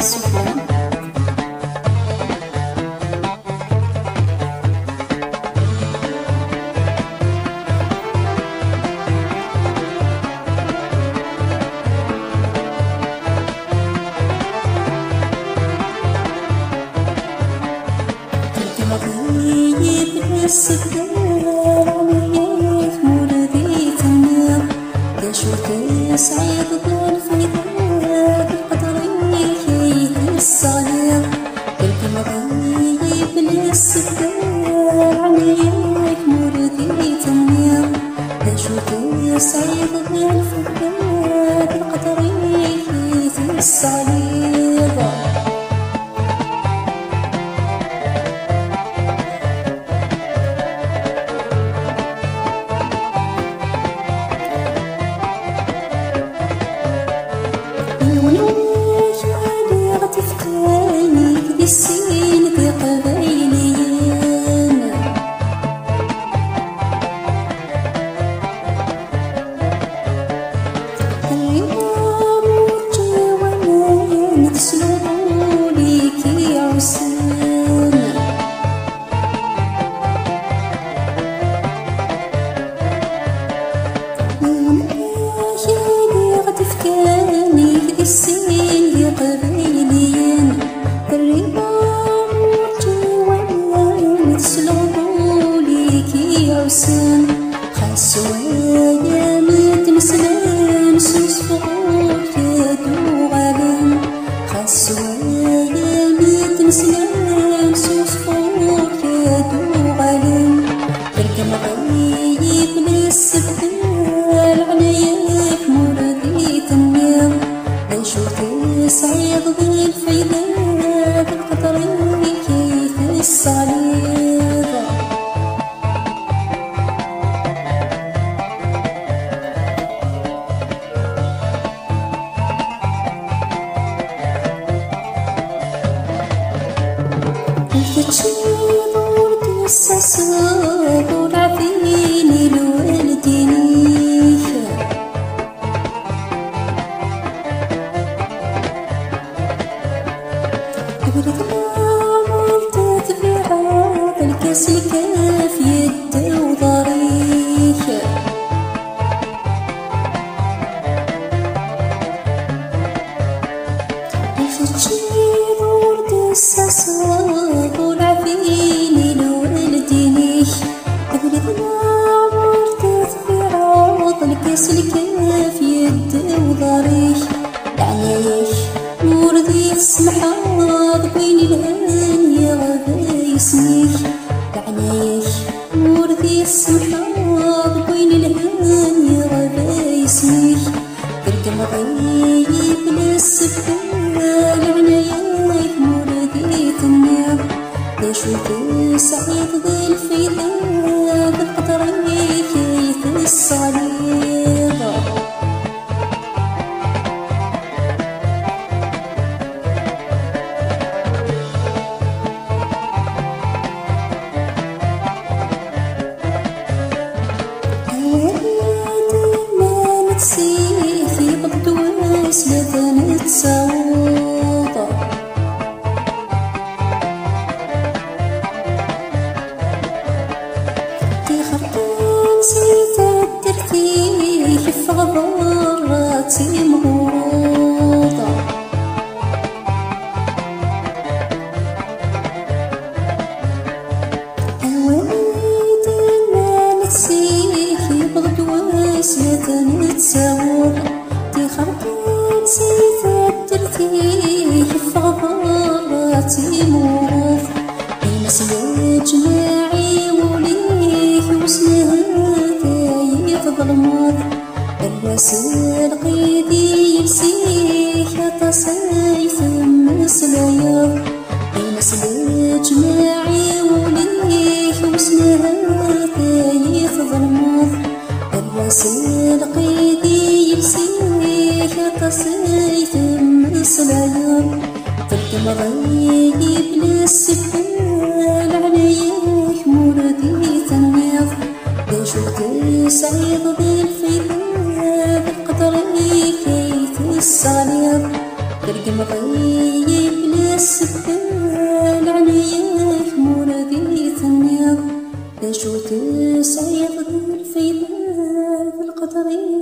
السفلى. السفلى عليك مولدي تنام تشوف سعيد بالفداء بالقدر يحيي الصغير الكلمة بالسفلى عليك مولدي تنام تشوف سعيد بالفداء بالقدر يحيي الصغير. السين في قبيلين اليوم وجوان تسلو ليك يا عسان يا غتفكاني في السين في قبيلين خسوايا متمسلم سوس فوق يدو غالم خسوايا متمسلم سوس فوق يدو غالم تركم غيب للسبال عليك مولدي تنام نشوف سعيد بالفيدة بالقدر كيف الصليب. تشيدور تسسر ورعفيني لوالديني أبرد الأمر تتبعها الكاس الكاف يد وضريح تشيدور تسسر ورعفيني لوالديني أبرد الأمر تتبعها الكاس الكاف يد وضريح لعنايك وردي السمحة بين الهان يا غدا يسميك لعنايك وردي السمحة بين الهان يا غدا يسميك تركم غيب للسفلى لعنايك مولدي تنام تشوف سعيد بالفداء بالقدر كيف الصليب. في بقدوس لذا نتسوض في خرطان سيتا الدرتي في غبراتي مغوضة أواليدي ما نتسي في بقدوس لذا نتسوض في خرطان سيتا الدرتي في غبراتي مغوض المسجد جماعي وليه وسنه تايف ظلمات الرسل قيدي يبسيح تصيف مسلايا المسجد جماعي وليه وسنه تايف ظلمات الرسل قيدي يبسيح تصيف مسلايا تركم غيب للسفال عليك مولدي تنام تشوف سعيد بالفداء بالقدر كيف الصليب تركم غيب السبال عليك مرادي ثنيا شو تسعي غير في القدرين